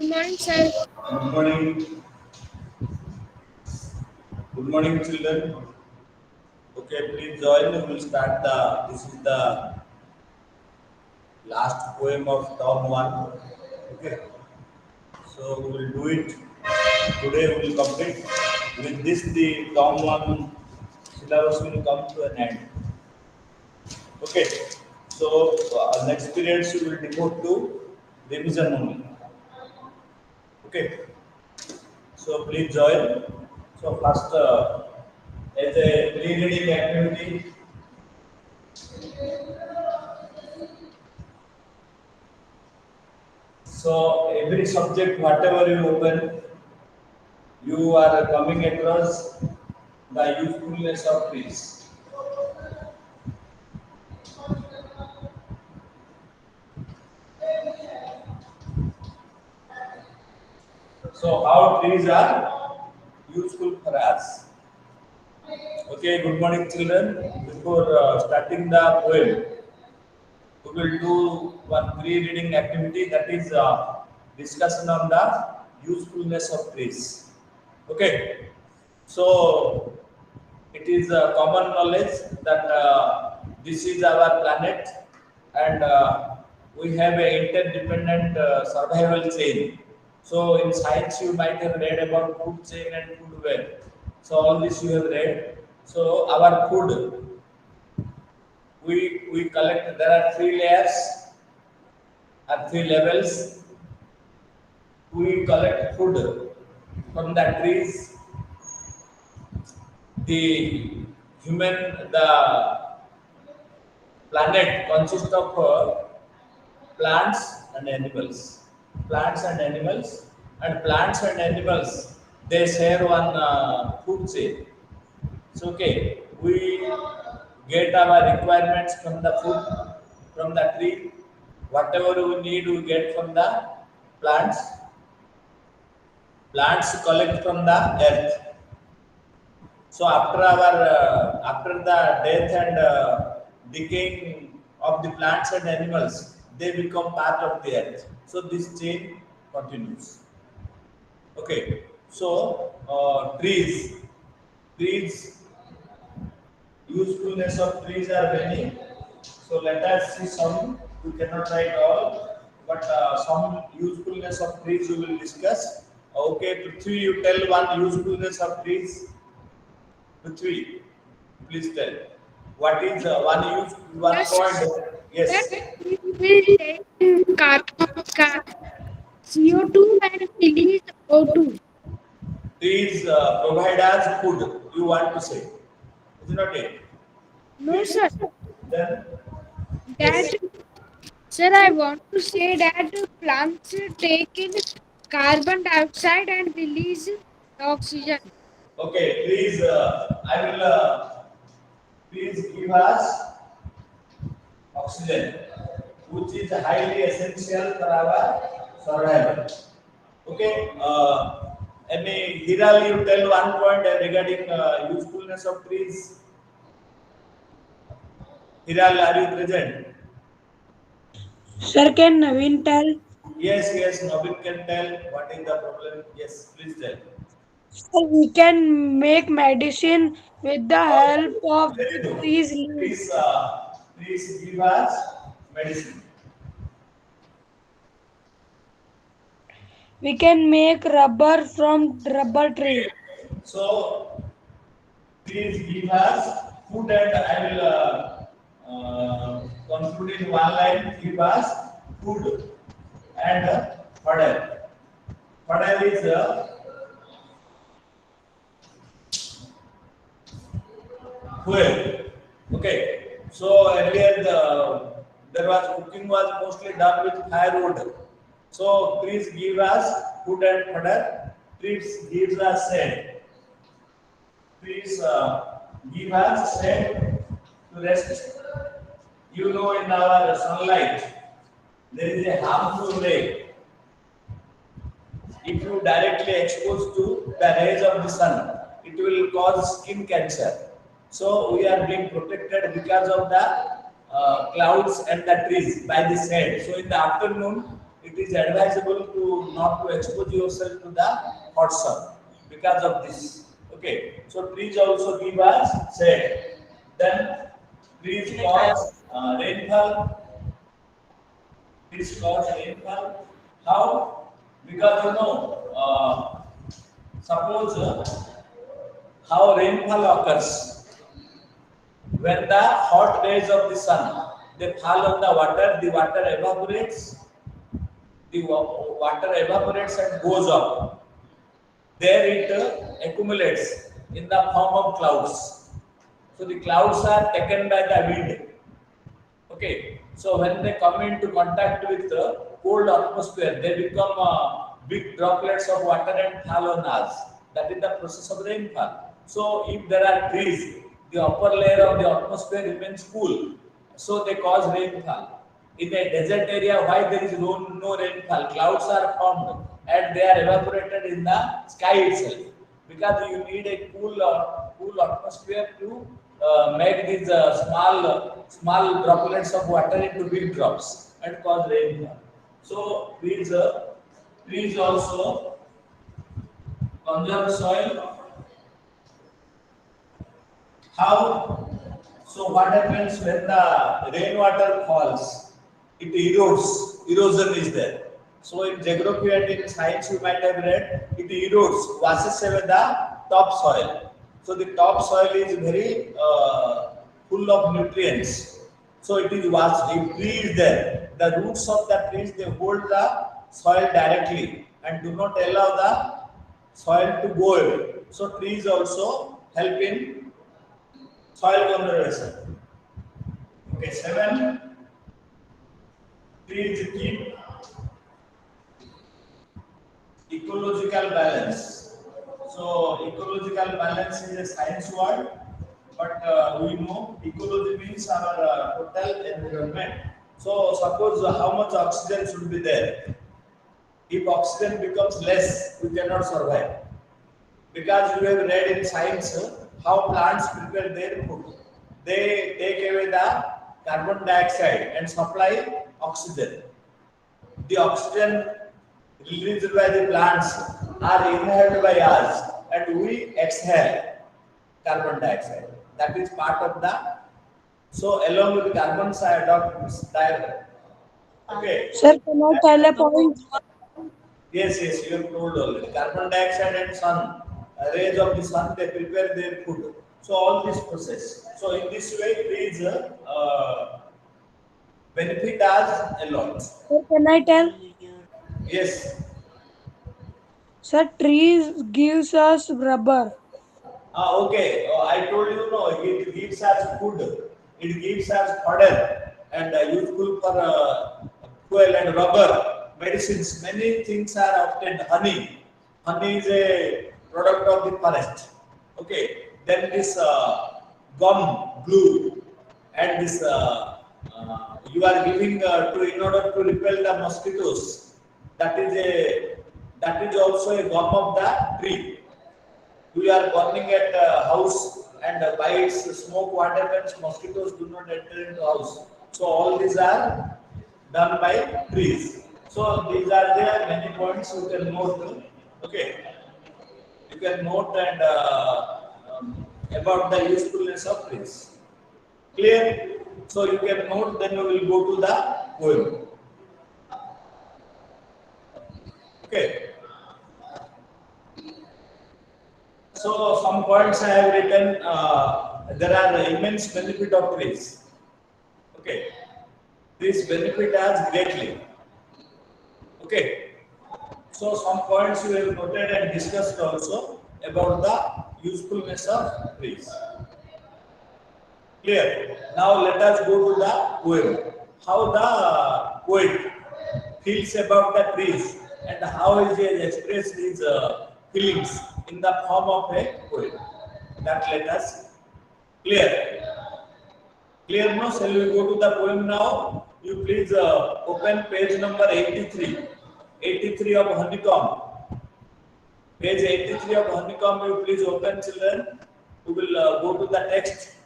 Good morning, sir. Good morning. Good morning, children. Okay, please join. We will start the. This is the last poem of term one. Okay, so we will do it today. We will complete. With this, the term one syllabus will come to an end. Okay, so next periods we will devote to revision only. Okay, so please join. So first, as a pre-reading activity. So every subject, whatever you open, you are coming across the usefulness of trees. So how trees are useful for us. Okay, good morning, children. Before starting the poem, we will do one pre-reading activity, that is discussion on the usefulness of trees. Okay, so it is common knowledge that this is our planet, and we have an interdependent survival chain. So in science you might have read about food chain and food web. So all this you have read. So our food, we collect, there are three layers and three levels. We collect food from the trees. The human, the planet consists of plants and animals. Plants and animals, and plants and animals, they share one food chain. So okay, we get our requirements from the food, from the tree. Whatever we need, we get from the plants. Plants collect from the earth. So after the death and decaying of the plants and animals, they become part of the earth. So this chain continues. Okay. So trees, usefulness of trees are many. So let us see some. We cannot write all, but some usefulness of trees we will discuss. Okay, Prithvi, you tell one usefulness of trees. Prithvi, please tell. What is one Yes, point? that Yes, we will take CO2 and release O2. trees provide us food. You want to say, is not it? No, sir. Then That, yes. sir, I want to say that plants take in carbon dioxide and release oxygen. Okay, please. I will. Please give us oxygen, which is highly essential for our survival. Okay. Any Hiral, you tell one point regarding usefulness of trees. Hiral, are you present? Sir, can Naveen tell? Yes, yes. Nobit can tell what is the problem. Yes, please tell. Sir, we can make medicine with the help Okay, of very the good. trees leaves. Trees give us medicine. We can make rubber from rubber tree. So please give us food, and I will conclude in one line. Give us food and fodder. Fodder is fuel. Okay. So earlier there was cooking was mostly done with firewood. So trees give us food and fodder. Trees gives us shade. Trees give us shade to rest. You know, in our sunlight, there is a harmful ray. If you directly exposed to the rays of the sun, it will cause skin cancer. So we are being protected because of the clouds and the trees by the shade. So in the afternoon, it is advisable to not to expose yourself to the hot sun because of this. Okay, so trees also give us shade. Then trees cause rainfall. Trees cause rainfall. How? Because suppose how rainfall occurs when the hot rays of the sun they fall on the water evaporates, water evaporates and goes up. There it accumulates in the form of clouds. So the clouds are taken by the wind. Okay, so when they come into contact with the cold atmosphere, they become big droplets of water and fall on us. That is the process of rainfall. So if there are trees, the upper layer of the atmosphere remains cool, so they cause rainfall. In a desert area, why there is no rainfall? Clouds are formed and they are evaporated in the sky itself because you need a cool atmosphere to make these small droplets of water into big drops and cause rainfall. So trees also conserve soil. How? So what happens when the rainwater falls? It erodes. Erosion is there. So in geography and in science you might have read it erodes, washes away the topsoil. So the topsoil is very full of nutrients. So it is washed. If tree is there, the roots of the trees they hold the soil directly and do not allow the soil to go away. So trees also help in soil conservation. Okay, seven, trees keep ecological balance. So ecological balance is a science word, but we know ecology means our total environment. So suppose how much oxygen should be there. If oxygen becomes less, we cannot survive. Because you have read in science how plants prepare their food. They take away the carbon dioxide and supply oxygen. The oxygen released by the plants are inhaled by us and we exhale carbon dioxide. That is part of the so along with the carbon dioxide. Okay. Sir, can I tell a point? Yes, you have told already. Carbon dioxide and sun, rays of the sun, they prepare their food. So all this process. So in this way, trees benefit us a lot. Sir, can I tell? Yes. Sir, trees gives us rubber. Okay. I told you, no, it gives us food. It gives us fodder and useful for fuel and rubber, medicines. Many things are obtained. Honey. Honey is a product of the forest. Okay. Then this gum, glue, and this you are giving to in order to repel the mosquitoes. That is a that is also a gum of the tree. We are burning at house and by its smoke what happens mosquitoes do not enter into house. So all these are done by trees. So these are there many points you can note. Okay, you can note and about the usefulness of trees. Clear? So you can note, then you will go to the poem. Okay. So some points I have written. There are immense benefit of trees. Okay, trees benefit us greatly. Okay, so some points we have noted and discussed also about the usefulness of trees. Clear. Now let us go to the poem. How the poet feels about the trees and how is he expressed his feelings in the form of a poem. That let us clear. Clear now? Shall we go to the poem now? You please open page number 83. 83 of Honeycomb. Page 83 of Honeycomb, you please open, children. We will go to the text.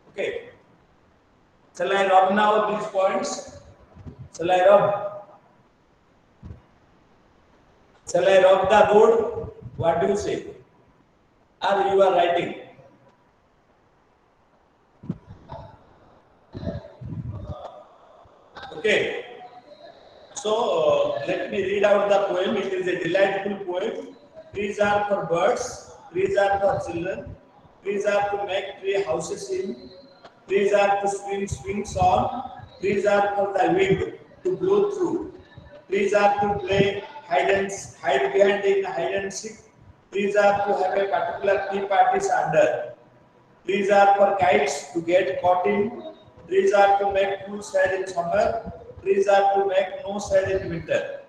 Okay. Shall I rub now these points? Shall I rub? Shall I rub the board? What do you say? Or you are writing? Okay. So let me read out the poem. It is a delightful poem. Trees are for birds. Trees are for children. Trees are to make tree houses in. Trees are to swing swings on. Trees are for the wind to blow through. Trees are to play hide behind in hide and seek. Trees are to have a particular tea parties under. Trees are for kites to get caught in. Trees are to make full shade in summer. Trees are to make no shade in winter.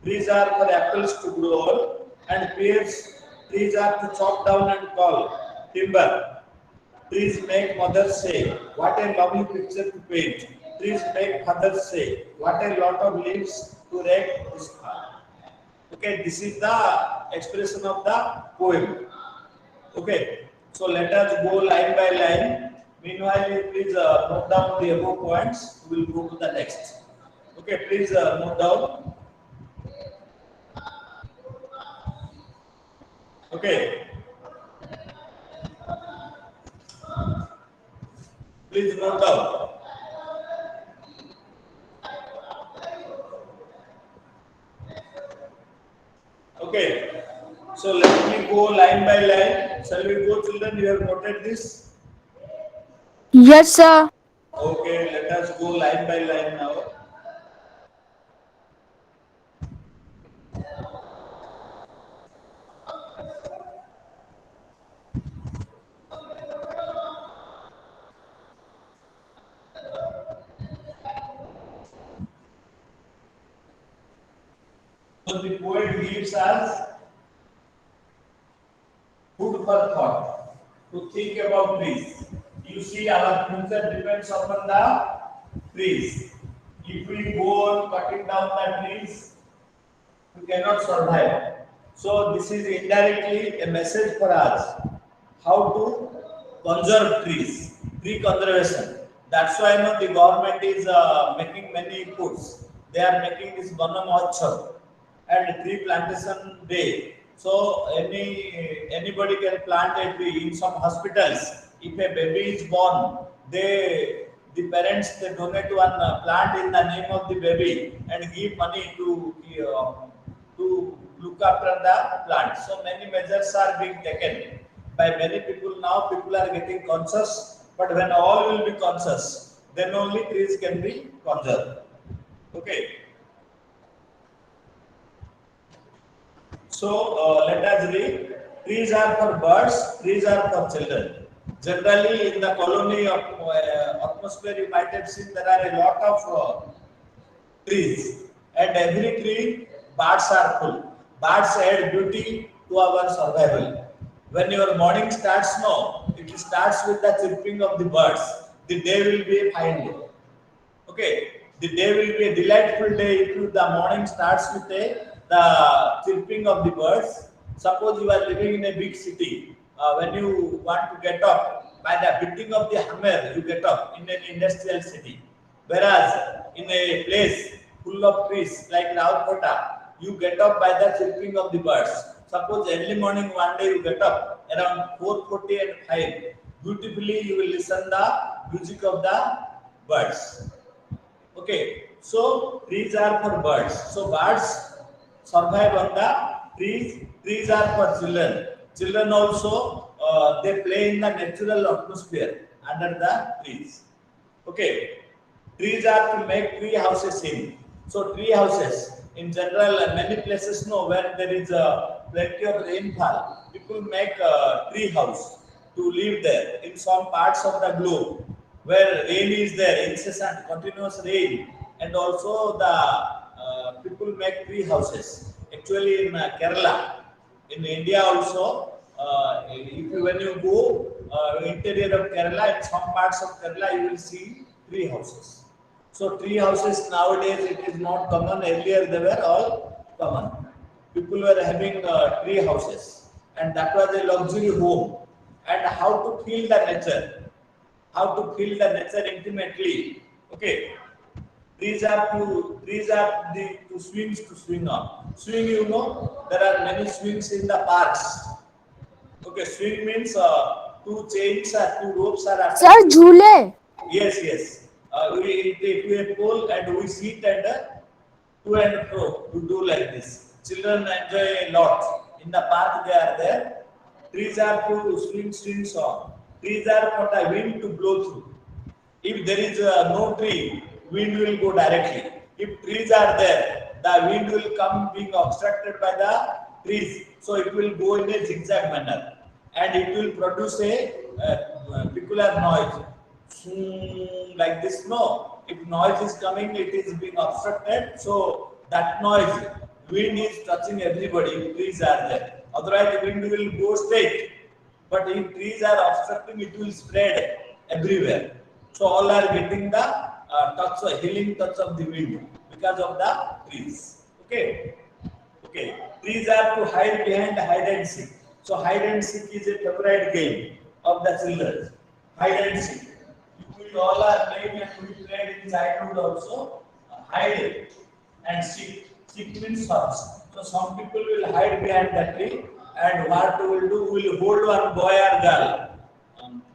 Trees are for apples to grow old. And pears, trees are to chop down and call timber. Trees make mothers say, what a lovely picture to paint. Trees make fathers say, what a lot of leaves to rake this far. Okay, this is the expression of the poem. Okay, so let us go line by line. Meanwhile, you please note down the above points. We will go to the next. Okay, please note down. Okay, please note down. Okay, so let me go line by line. Shall we go, children? You have noted this? Yes, sir. Okay, let us go line by line now. So the poet gives us food for thought to think about trees. You see, our future depends upon the trees. If we go on cutting down the trees, we cannot survive. So this is indirectly a message for us how to conserve trees, tree conservation. That's why the government is making many inputs. They are making this Vana Mahotsav and tree plantation day. So anybody can plant a tree in some hospitals. If a baby is born, the parents they donate one plant in the name of the baby and give money to look after the plant. So many measures are being taken by many people now. People are getting conscious, but when all will be conscious, then only trees can be conserved. Okay. So let us read. Trees are for birds, trees are for children. Generally, in the colony of atmosphere, you might have seen there are a lot of trees, and every tree, birds are full. Birds add beauty to our survival. When your morning starts, no, it starts with the chirping of the birds. The day will be a fine day. Okay, the day will be a delightful day if the morning starts with the chirping of the birds. Suppose you are living in a big city. When you want to get up, by the beating of the hammer, you get up in an industrial city. Whereas in a place full of trees like Rawatbhata, you get up by the chirping of the birds. Suppose early morning one day you get up around 4:40 and 5. Beautifully you will listen the music of the birds. Okay, so trees are for birds. So birds survive on the trees. Trees are for children. Children also they play in the natural atmosphere under the trees. Okay, trees are to make tree houses in. So tree houses in general, many places know where there is plenty of rainfall. People make a tree house to live there. In some parts of the globe where rain is there, incessant, continuous rain, and also the people make tree houses. Actually, in Kerala, in India also, when you go interior of Kerala, in some parts of Kerala, you will see tree houses. So tree houses nowadays it is not common. Earlier they were all common. People were having tree houses, and that was a luxury home. And how to feel the nature, how to feel the nature intimately. Okay, Trees are the to swings to swing on. Swing, there are many swings in the parks. Okay, swing means two chains or two ropes are Sir, attached to. झूले. Yes, yes. We take a pole and we sit and to and fro. We do like this. Children enjoy a lot. In the park they are there. Trees are to swings on. Trees are for the wind to blow through. If there is no tree, wind will go directly. If trees are there, the wind will come being obstructed by the trees. So it will go in a zigzag manner and it will produce a peculiar noise. Like this, no. If noise is coming, it is being obstructed. So that noise, wind is touching everybody if trees are there. Otherwise, the wind will go straight. But if trees are obstructing, it will spread everywhere. So all are getting the healing touch of the wind because of the trees. Okay. Okay. Trees are to hide behind hide and seek. So hide and seek is a favorite game of the children. Hide and seek. We all are playing and we played in childhood also. Hide and seek. Seek means search. So some people will hide behind the tree and what we will do, we will hold one boy or girl,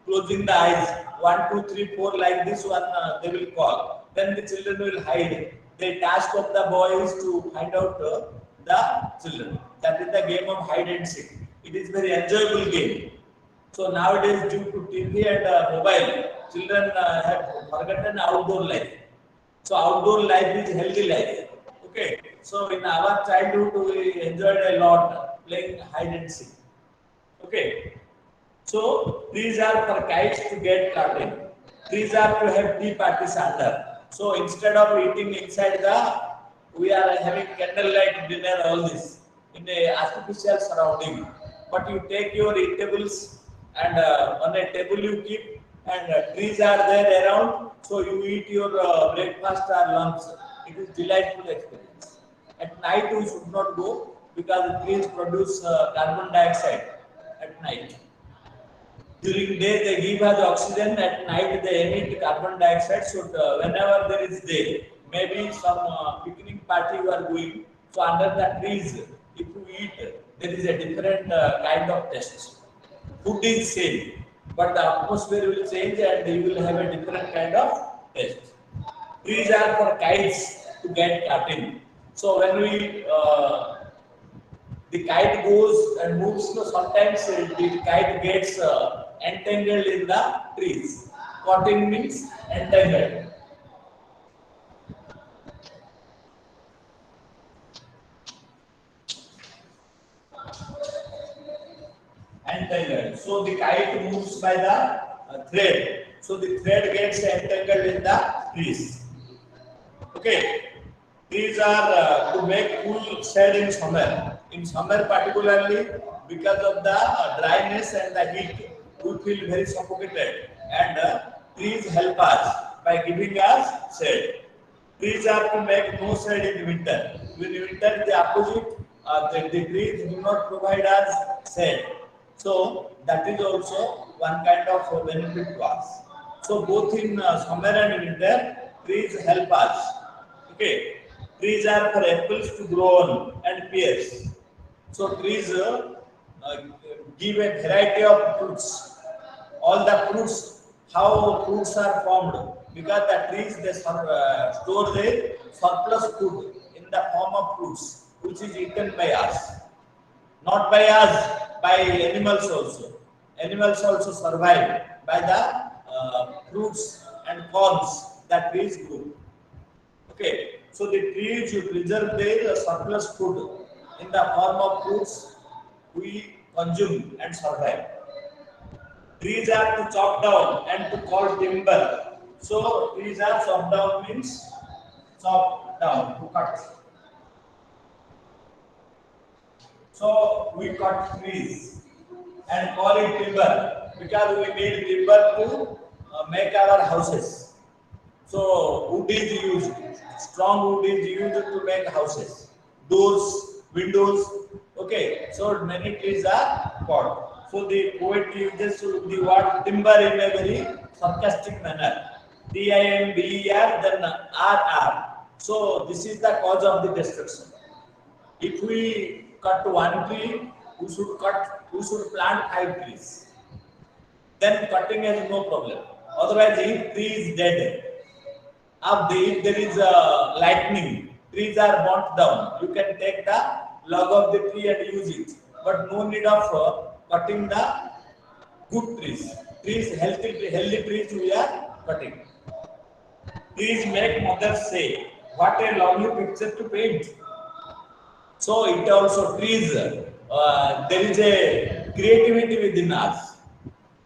closing the eyes. 1, 2, 3, 4 like this one they will call. Then the children will hide. The task of the boy is to find out the children. That is the game of hide and seek. It is very enjoyable game. So nowadays, due to TV and mobile, children have forgotten outdoor life. So outdoor life is healthy life. Okay. So in our childhood, we enjoyed a lot playing hide and seek. Okay. So these are for kites to get caught in. These are to have tea parties under. So instead of eating inside we are having candlelight dinner, all this in a artificial surrounding. But you take your eatables and on a table you keep and trees are there around. So you eat your breakfast or lunch. It is delightful experience. At night we should not go because the trees produce carbon dioxide at night. During day they give us oxygen, at night they emit carbon dioxide. So whenever there is day, maybe some picnic party you are going, so under the trees, if you eat, there is a different kind of taste. Food is same, but the atmosphere will change and you will have a different kind of taste. Trees are for kites to get cutting. So when the kite goes and moves, so sometimes the kite gets entangled in the trees. Cutting means entangled. Entangled. So the kite moves by the thread. So the thread gets entangled in the trees. Okay. These are to make cool shade in summer. In summer particularly because of the dryness and the heat, we feel very suffocated. And trees help us by giving us shade. Trees are to make no shade in winter. In winter, the opposite, the trees do not provide us shade. So that is also one kind of benefit to us. So both in summer and winter, trees help us. Okay, trees are for apples to grow on and pears. So trees uh, give a variety of fruits. All the fruits, how fruits are formed, because the trees they store their surplus food in the form of fruits, which is eaten by us. Not by us, by animals also. Animals also survive by the fruits and forms that trees grow. Okay, so the trees you preserve their surplus food in the form of fruits we consume and survive. Trees are to chop down and to call timber. So trees are chopped down means chop down to cut. So we cut trees and call it timber because we need timber to make our houses. So wood is used, strong wood is used to make houses, doors, windows. Okay, so many trees are cut. So the poet uses the word timber in a very sarcastic manner. Timber, then RR. So this is the cause of the destruction. If we cut one tree, we should plant 5 trees. Then cutting has no problem. Otherwise, if tree is dead, if there is lightning, trees are burnt down. You can take the log of the tree and use it, but no need of cutting the good trees. Healthy trees we are cutting. Trees make mothers say, "What a lovely picture to paint." So it also trees. There is a creativity within us.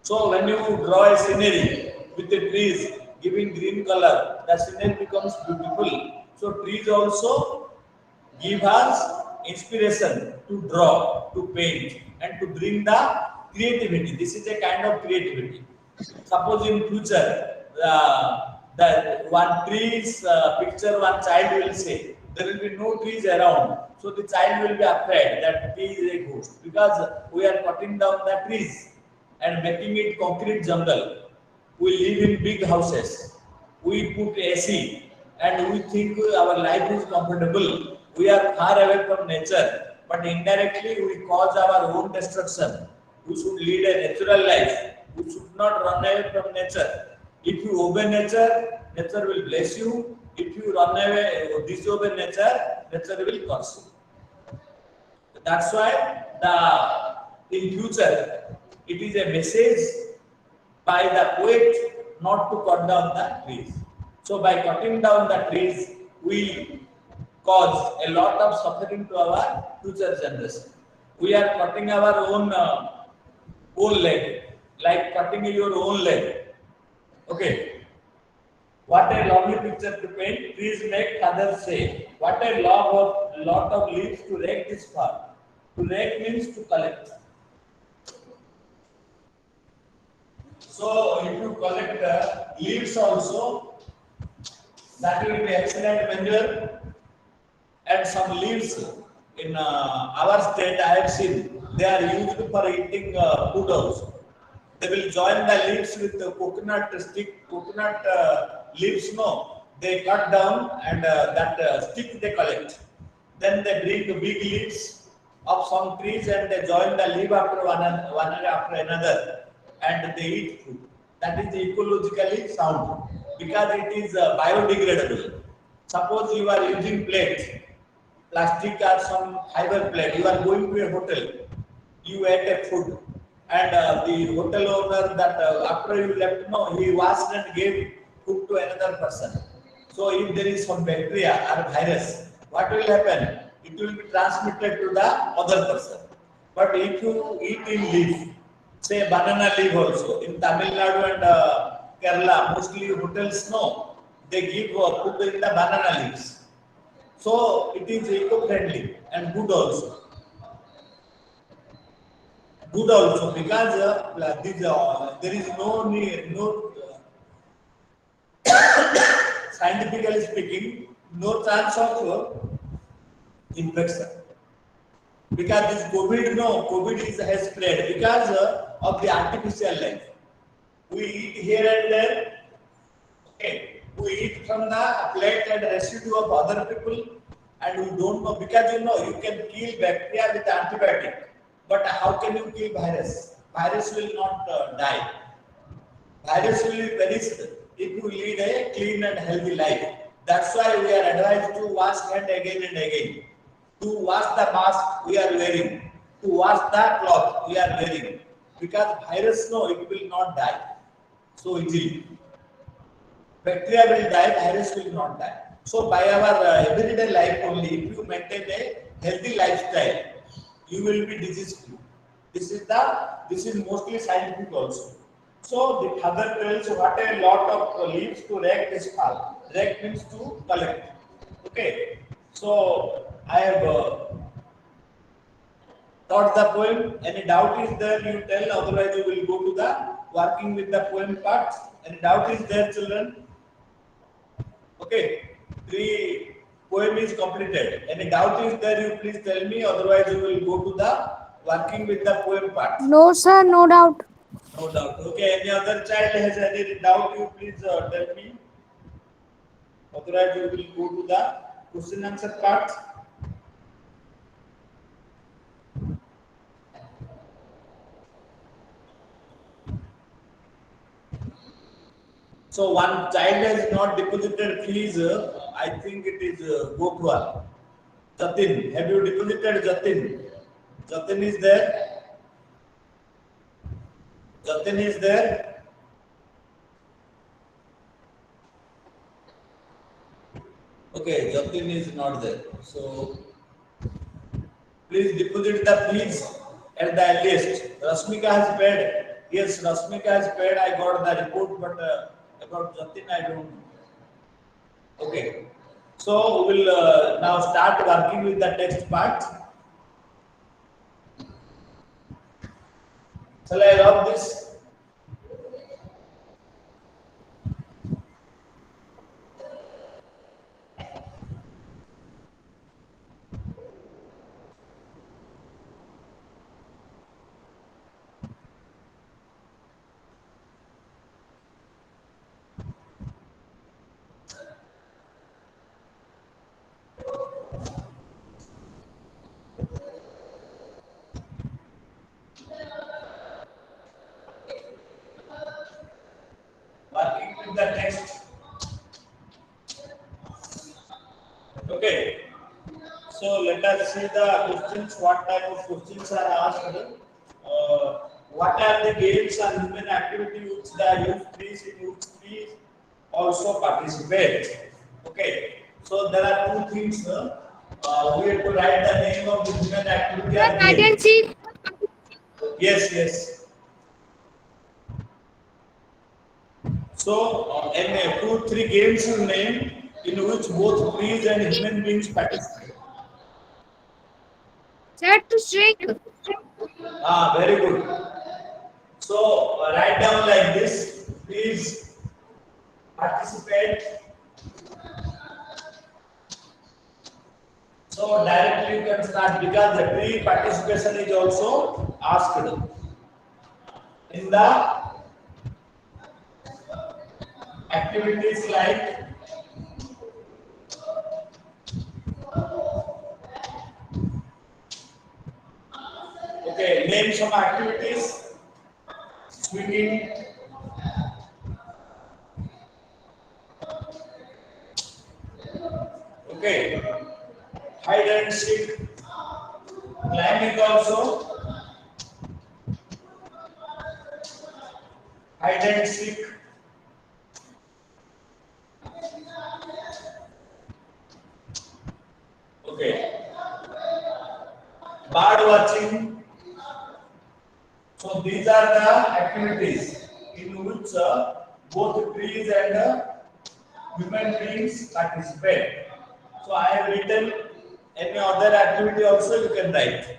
So when you draw a scenery with the trees giving green color, the scenery becomes beautiful. So trees also give us inspiration to draw, to paint, and to bring the creativity. This is a kind of creativity. Suppose in future, the one trees picture one child will say, there will be no trees around. So the child will be afraid that tree is a ghost because we are cutting down the trees and making it concrete jungle. We live in big houses. We put AC and we think our life is comfortable. We are far away from nature, but indirectly we cause our own destruction. We should lead a natural life. We should not run away from nature. If you obey nature, nature will bless you. If you run away or disobey nature, nature will curse you. That's why the in future it is a message by the poet not to cut down the trees. So by cutting down the trees, we cause a lot of suffering to our future generation. We are cutting our own leg, like cutting your own leg. Okay, what a lovely picture to paint. Trees make others say. What a lot of leaves to rake this far. To rake means to collect. So if you collect leaves also, that will be excellent manure. And some leaves in our state, I have seen they are used for eating food also. They will join the leaves with the coconut stick, coconut leaves. No, they cut down and that stick they collect. Then they bring the big leaves of some trees and they join the leaf after one after another, and they eat food. That is ecologically sound because it is biodegradable. Suppose you are using plate, plastic or some fiber plate. You are going to a hotel, you ate a food, and the hotel owner that after you left, no, he washed and gave food to another person. So if there is some bacteria or virus, what will happen? It will be transmitted to the other person. But if you eat in leaf, say banana leaf also, in Tamil Nadu and Kerala, mostly hotels no, they give food in the banana leaves. So it is eco-friendly and good also. Good also because there is no need, no scientifically speaking, no chance of infection. Because this COVID, no, COVID has spread because of the artificial life. We eat here and there. Okay, we eat from the plate and residue of other people, and we don't know because you can kill bacteria with antibiotic, but how can you kill virus? Virus will not die. Virus will be perished if you lead a clean and healthy life. That's why we are advised to wash hand again and again. To wash the mask we are wearing. To wash the cloth we are wearing. Because virus, no, it will not die so easily. Bacteria will die, virus will not die. So by our everyday life only, if you maintain a healthy lifestyle, you will be disease free. This is mostly scientific also. So the father tells what a lot of leaves to rake this fall. Rake means to collect. Okay. So I have taught the poem. Any doubt is there, you tell. Otherwise, you will go to the working with the poem part. Any doubt is there, children? Okay, the poem is completed. Any doubt is there, you please tell me. Otherwise, you will go to the working with the poem part. No, sir, no doubt. No doubt. Okay, any other child has any doubt, you please tell me. Authorized, we will go to the question answer part. So one child has not deposited fees. I think it is Gopwal. Jatin, have you deposited Jatin? Jatin is there. Jatin is there. Okay, Jatin is not there. So please deposit the fees at the earliest. Rasmika has paid. Yes, Rasmika has paid. I got the report, but about Jatin, I don't know. Okay. So we will now start working with the text part. Shall I rub this? Working with the text. Okay. So let us see the questions. What type of questions are asked? What are the games and human activity which the youth please in youth please also participate? Okay. So there are two things. We have to write the name of the human activity Sir, or hide game. and seek. Yes, yes. So, two, three games you name in which both trees and human beings participate. Sir, to shrink. Ah, very good. So, write down like this. Please participate. So, directly you can start because the tree participation is also asked in the activities like okay, name some activities, swinging, okay, hide and seek, climbing also, hide and seek, okay, bird watching. So these are the activities in which both trees and human beings participate. So I have written any other activity also you can write.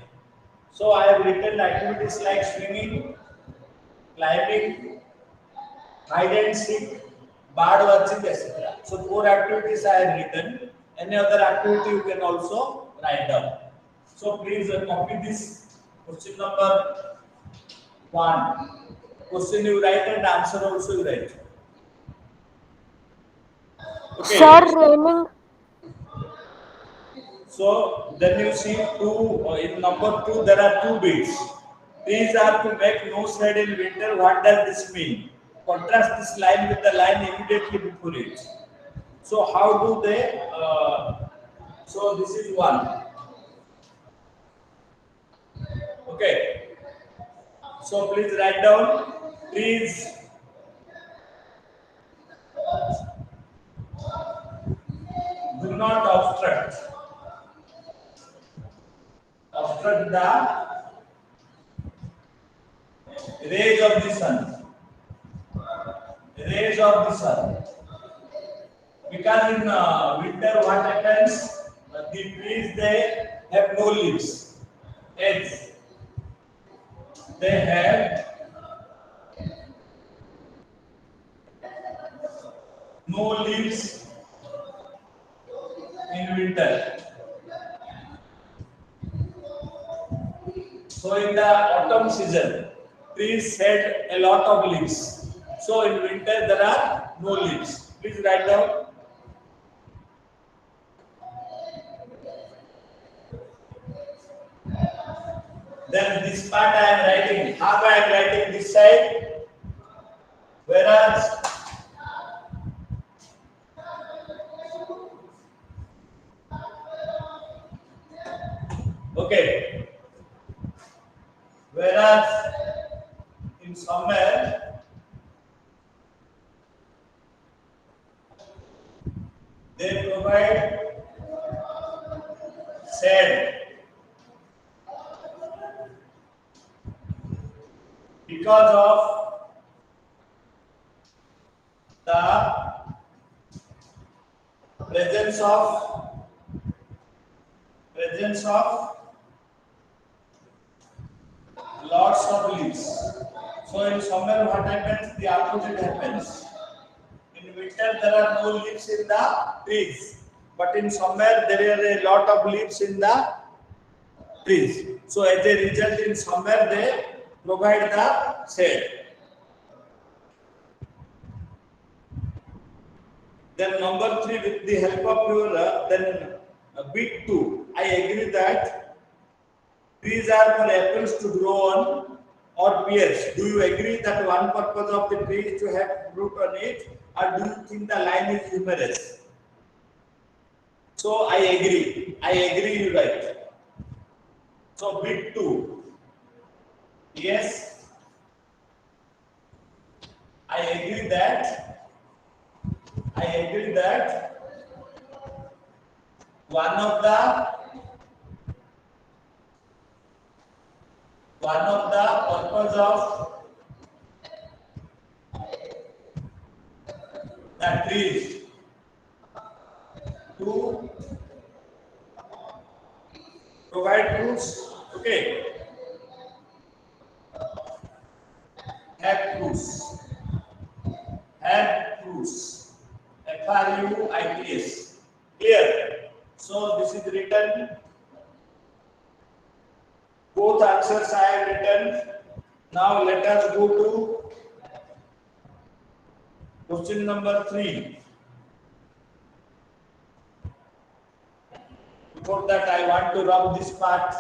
So I have written activities like swimming, climbing, hide and seek, bird watching, etc. So four activities I have written. Any other activity you can also write down. So please copy this question number one. Question you write and answer also you write. Sir, Okay. raining. So then you see two in number two there are two bits. These are to make no shade in winter. What does this mean? Contrast this line with the line immediately before it. So how do they? So this is one. Okay. So please write down. Trees do not obstruct the rays of the sun. Rays of the sun. Because in winter, what happens? The trees they have no leaves. Heads. They have no leaves in winter. So in the autumn season, trees shed a lot of leaves. So in winter there are no leaves. Please write down. Then this part I am writing, half I am writing this side, whereas okay, whereas in somewhere they provide shade because of the presence of lots of leaves. So in summer what happens? The opposite happens. In winter there are no leaves in the trees, but in summer there are a lot of leaves in the trees. So as a result, in summer they provide the shade. Then number three, with the help of your then bit two, I agree that trees are for apples to grow on or pears. Do you agree that one purpose of the tree is to have fruit on it, or do you think the line is humorous? So I agree. I agree, you right. So bit two, yes, I agree that I agree that one of the purpose of the trees to provide fruits. Okay, have fruits. Have fruits. fruits. Clear. So this is written. Both answers I have written. Now let us go to question number 3. Before that, I want to rub this part.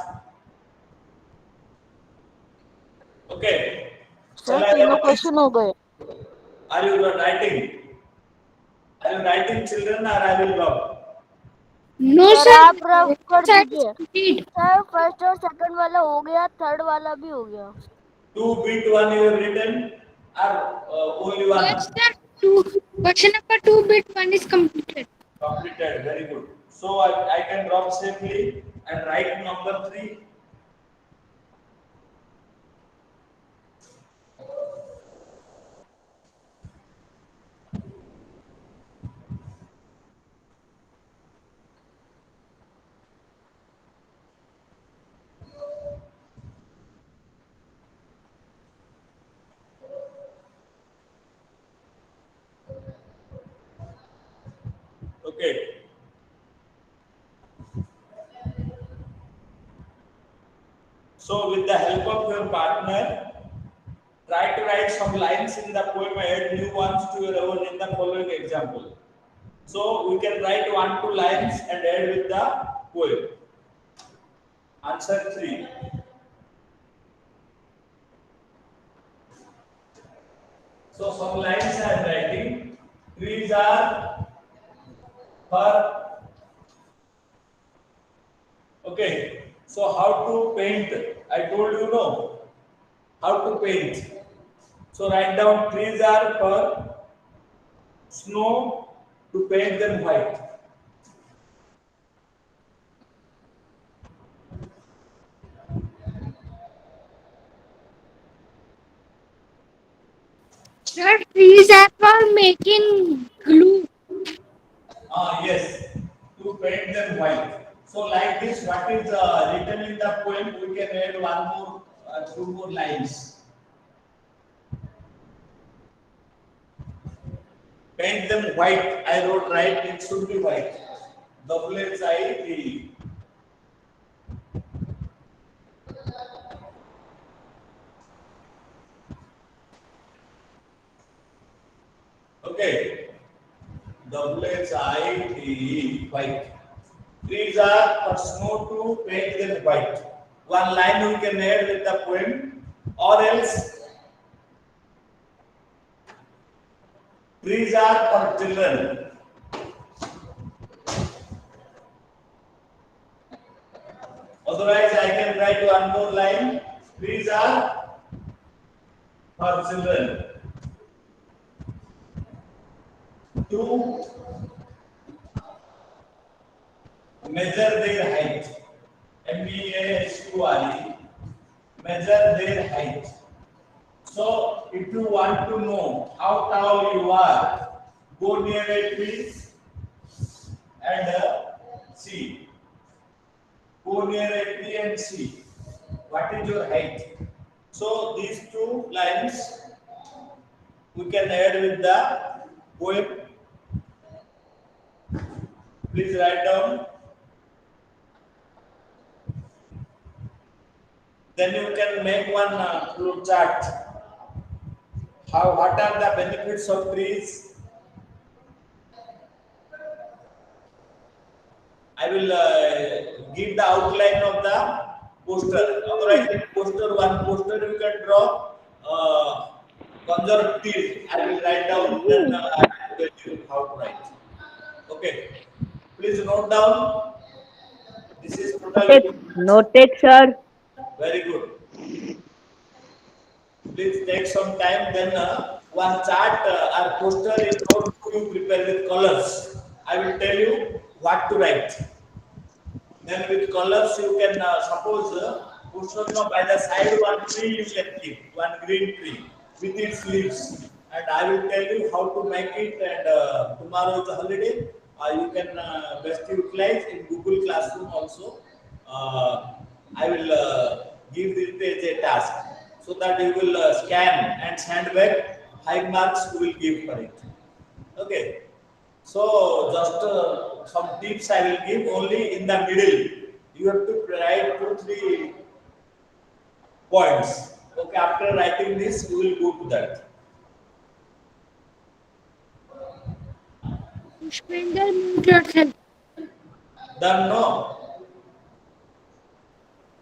Okay. Sir Shall I तीनों rub this? Question हो गए. Are you writing? Are you writing, children, or I will rub? No, sir sir. आप rough कर Side is दीजिए. complete. Sir first और second वाला हो गया, थर्ड वाला भी हो गया. 2 bit 1 you have written, or only one? Yes, sir. Two. Question number 2, bit 1 is completed. Completed. Very good. So I can rub safely and write number 3. Okay. So with the help of your partner, try to write some lines in the poem, add new ones to your own in the following example. So we can write 1-2 lines and add with the poem. Answer 3. So some lines I am writing. Trees are for. Okay. So how to paint? I told you no. How to paint? So write down trees are for snow to paint them white. Sir, trees are for making glue. Ah, yes, to paint them white. So like this, what is written in the poem, we can add one more, 2 more lines. Paint them white. I wrote right. It should be white. WHITE. Okay. WHITE. White. Trees are for snow to paint them white. one line we can add with the poem, or else trees are for children. Otherwise, I can write one more line. Trees are for children to measure their height. MEASURE, measure their height. So, if you want to know how tall you are, go near a tree and see. Go near a tree and see what is your height. So, these two lines we can add with the poem. Please write down. Then you can make one flow chart. What are the benefits of trees? I will give the outline of the poster. Otherwise, in poster, one poster you can draw conserve trees. I will write down, then I will tell you how to write. Okay. Please note down. This is Noted, totally noted, sir. very good. Please take some time. Then one chart or poster in notebook you prepare with colors. I will tell you what to write. Then with colors you can suppose Pushpatma by the side one tree you can keep, one green tree with its leaves. And I will tell you how to make it. And tomorrow is a holiday. You can best utilize in Google Classroom also. Uh, I will give this as a task so that you will scan and send back 5 marks you will give for it. Okay. So just some tips I will give only in the middle. You have to write 2, 3 points. Okay, after writing this, you will go to that. Pushpinder, mute yourself. Done, no?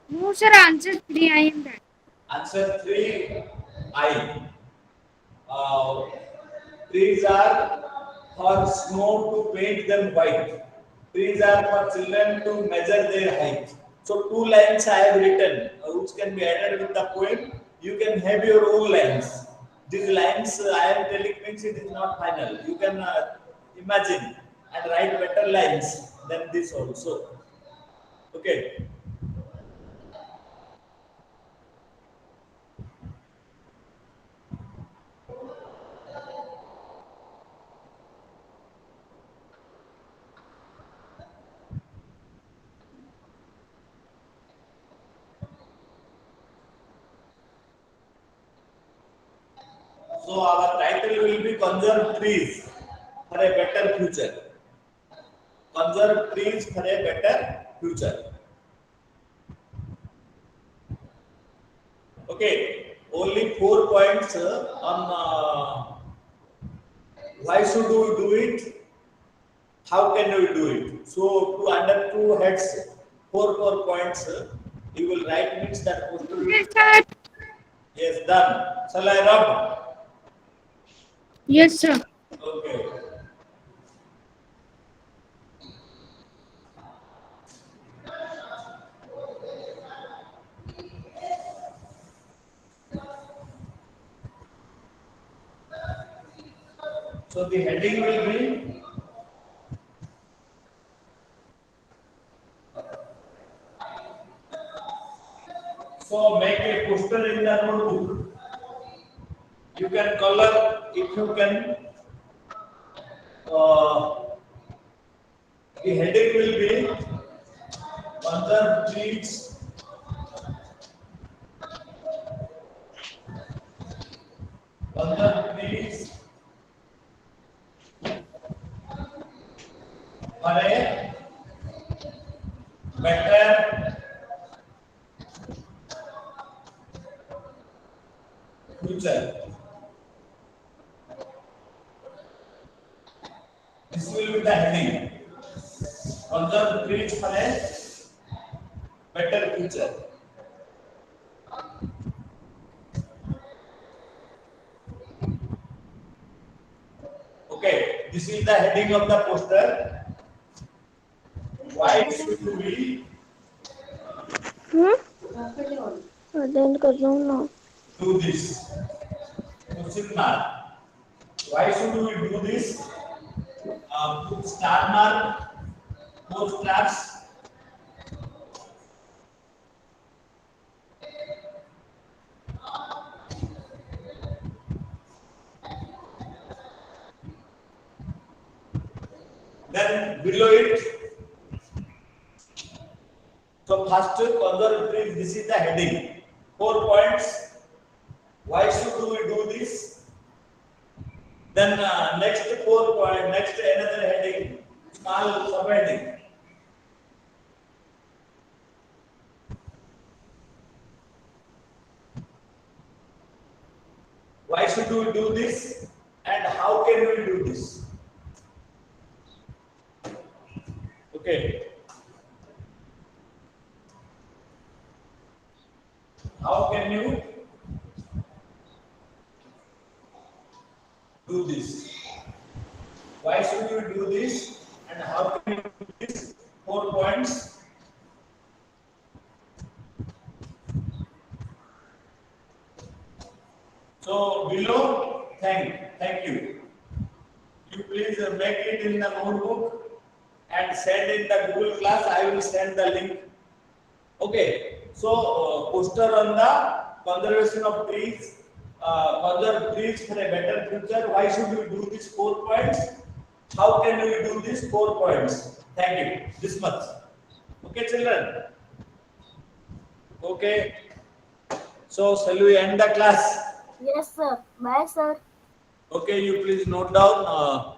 No, sir, answer 3. I am that. Answer 3, I. Uh, trees are for snow to paint them white. Trees are for children to measure their height. So 2 lines I have written, which can be added with the poem. You can have your own lines. These lines I am telling means it is not final. You can imagine and write better lines than this also. Okay. So our title will be Conserve Trees for a Better Future. Conserve trees for a better future. Okay, only 4 points on why should we do it? How can we do it? So, under 2 heads, 4 points, you will write means that poster will Yes, be sir. yes done. Shall I rub? Yes, sir. Okay. So the heading will be so make a poster in the notebook. You can color if you can. Uh, the heading will be Mother treats Mother treats for a better future. This will be the heading. Mother treats for a better future. is the heading of the poster. Why should we attend कर रहा हूँ ना do this? Question mark. Why should we do this? Put star mark, four stars. Then below it, so first conserve trees, this is the heading. 4 points. Why should we do this? Then next 4 point, next another heading, small subheading. Why should we do this? And how can we do this? Okay. How can you do this? Why should you do this? And how can you do this? 4 points. So below, thank you. You please make it in the notebook and send in the Google class. I will send the link. Okay. So poster on the conservation of trees. Conserve trees for a better future. Why should we do these 4 points? How can we do these 4 points? Thank you. This much. Okay, children. Okay. So shall we end the class? Yes sir bye sir Okay, you please note down.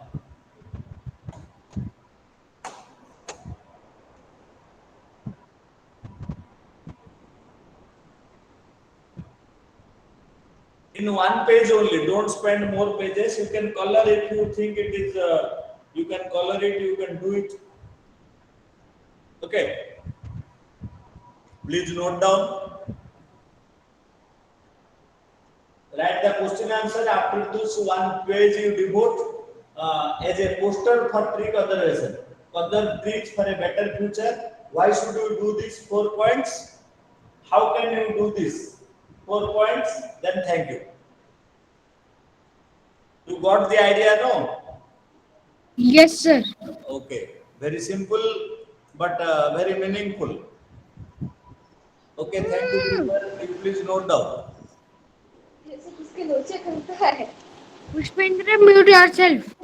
In one page only. Don't spend more pages. You can color if you think it is. You can color it. You can do it. Okay. Please note down. Write the question answer. After this one page you devote as a poster for tree conservation. Conserve trees for a better future. Why should you do these 4 points? How can you do this? 4 points. Then thank you. You got the idea, no? Yes, sir. Okay. Very simple, but very meaningful. Okay. Thank you, children. You please note down. Pushpendra, mute yourself.